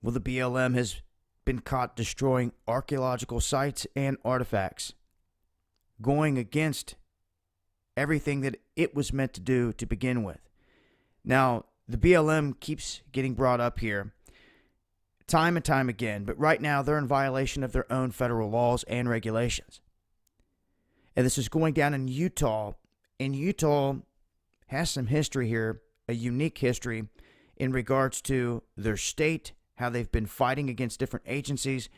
Well, the BLM has been caught destroying archaeological sites and artifacts, going against everything that it was meant to do to begin with. Now, the BLM keeps getting brought up here time and time again, but right now they're in violation of their own federal laws and regulations. And this is going down in Utah, and Utah has some history here, a unique history in regards to their state, how they've been fighting against different agencies,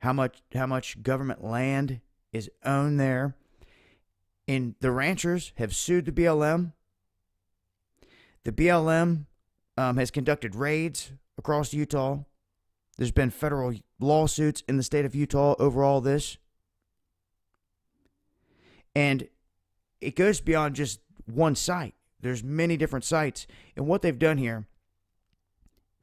how much government land is owned there. And the ranchers have sued the BLM. The BLM has conducted raids across Utah. There's been federal lawsuits in the state of Utah over all this. And it goes beyond just one site. There's many different sites. And what they've done here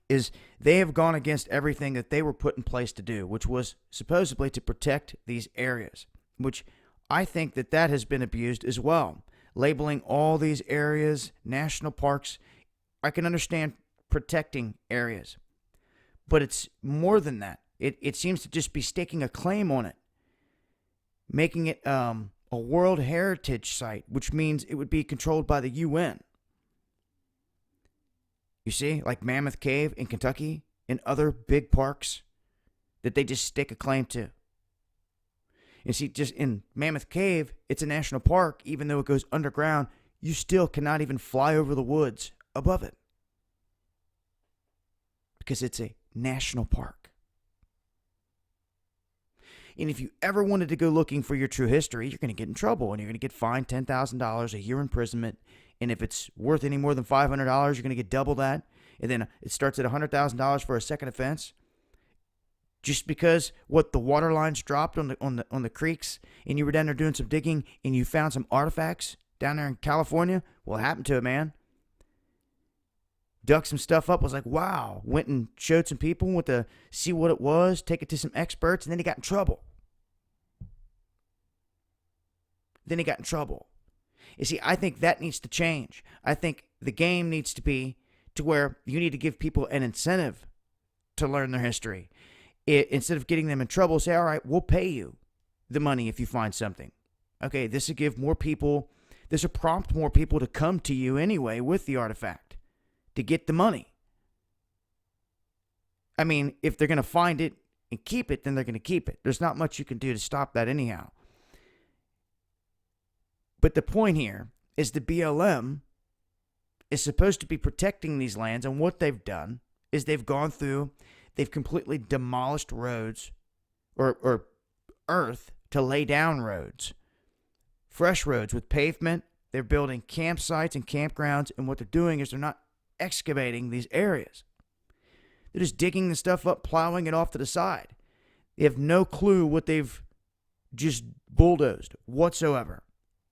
is they have gone against everything that they were put in place to do, which was supposedly to protect these areas, which I think that has been abused as well. Labeling all these areas national parks, I can understand protecting areas, but it's more than that. It seems to just be staking a claim on it, making it a World Heritage Site, which means it would be controlled by the UN. You see, like Mammoth Cave in Kentucky and other big parks that they just stake a claim to. You see, just in Mammoth Cave, it's a national park. Even though it goes underground, you still cannot even fly over the woods above it because it's a national park. And if you ever wanted to go looking for your true history, you're going to get in trouble, and you're going to get fined $10,000, a year imprisonment. And if it's worth any more than $500, you're going to get double that. And then it starts at $100,000 for a second offense. Just because the water lines dropped on the creeks, and you were down there doing some digging, and you found some artifacts down there in California. What happened to it, man? Dug some stuff up. Was like, wow. Went and showed some people, went to see what it was, take it to some experts, and then he got in trouble. You see, I think that needs to change. I think the game needs to be to where you need to give people an incentive to learn their history. Instead of getting them in trouble, say, all right, we'll pay you the money if you find something. Okay, this will give more people, this will prompt more people to come to you anyway with the artifact to get the money. I mean, if they're going to find it and keep it, then they're going to keep it. There's not much you can do to stop that anyhow. But the point here is the BLM is supposed to be protecting these lands, and what they've done is they've completely demolished roads or earth to lay down roads, fresh roads with pavement. They're building campsites and campgrounds, and what they're doing is they're not excavating these areas. They're just digging the stuff up, plowing it off to the side. They have no clue what they've just bulldozed whatsoever.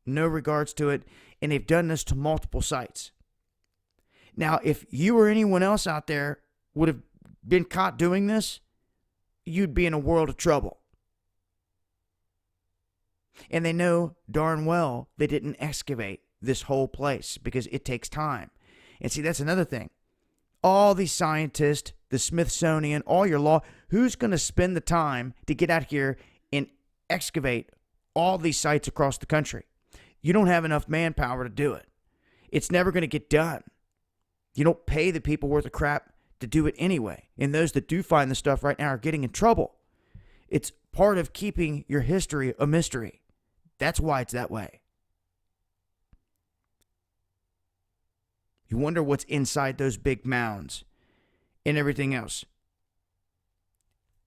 No regards to it, and they've done this to multiple sites. Now, if you or anyone else out there would have been caught doing this, you'd be in a world of trouble. And they know darn well they didn't excavate this whole place because it takes time. And see, that's another thing. All these scientists, the Smithsonian, all your law, who's going to spend the time to get out here and excavate all these sites across the country? You don't have enough manpower to do it. It's never going to get done. You don't pay the people worth of crap to do it anyway. And those that do find the stuff right now are getting in trouble. It's part of keeping your history a mystery. That's why it's that way. You wonder what's inside those big mounds and everything else.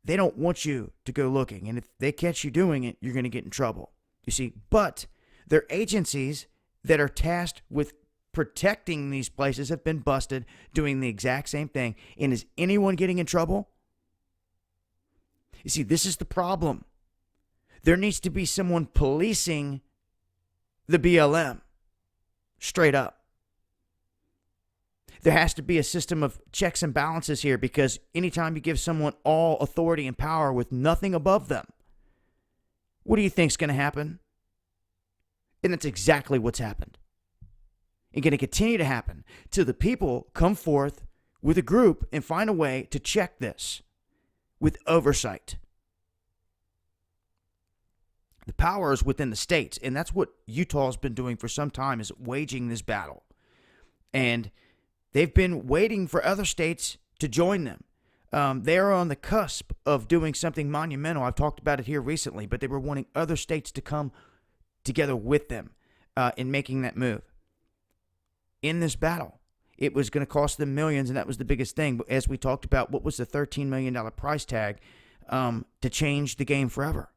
They don't want you to go looking. And if they catch you doing it, you're going to get in trouble. You see, but their agencies that are tasked with protecting these places have been busted doing the exact same thing. And is anyone getting in trouble? You see, this is the problem. There needs to be someone policing the BLM. Straight up. There has to be a system of checks and balances here, because anytime you give someone all authority and power with nothing above them, what do you think is going to happen? And that's exactly what's happened. And going to continue to happen till the people come forth with a group and find a way to check this with oversight. The power is within the states, and that's what Utah's been doing for some time, is waging this battle. And they've been waiting for other states to join them. They are on the cusp of doing something monumental. I've talked about it here recently, but they were wanting other states to come together with them in making that move. In this battle, it was going to cost them millions, and that was the biggest thing. But as we talked about, what was the $13 million price tag to change the game forever?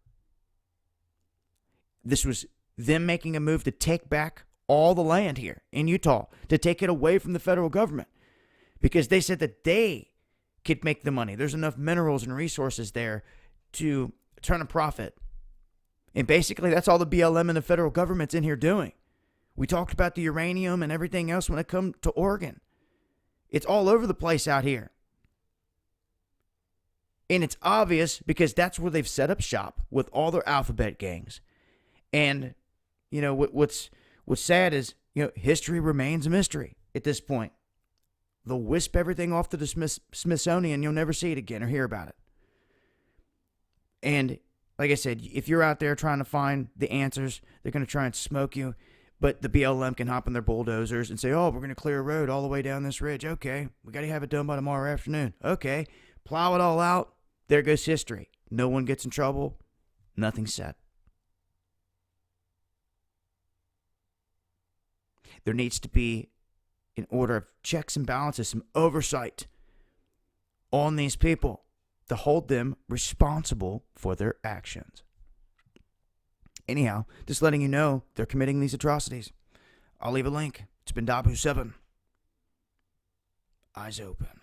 This was them making a move to take back all the land here in Utah, to take it away from the federal government, because they said that they could make the money. There's enough minerals and resources there to turn a profit. And basically, that's all the BLM and the federal government's in here doing. We talked about the uranium and everything else when it comes to Oregon. It's all over the place out here. And it's obvious because that's where they've set up shop with all their alphabet gangs. And, you know, what's sad is, you know, history remains a mystery at this point. They'll wisp everything off to the Smithsonian. You'll never see it again or hear about it. And like I said, if you're out there trying to find the answers, they're going to try and smoke you. But the BLM can hop on their bulldozers and say, oh, we're going to clear a road all the way down this ridge. Okay, we got to have it done by tomorrow afternoon. Okay, plow it all out. There goes history. No one gets in trouble. Nothing's said. There needs to be, in order of checks and balances, some oversight on these people to hold them responsible for their actions. Anyhow, just letting you know they're committing these atrocities. I'll leave a link. It's been Dabu7. Eyes open.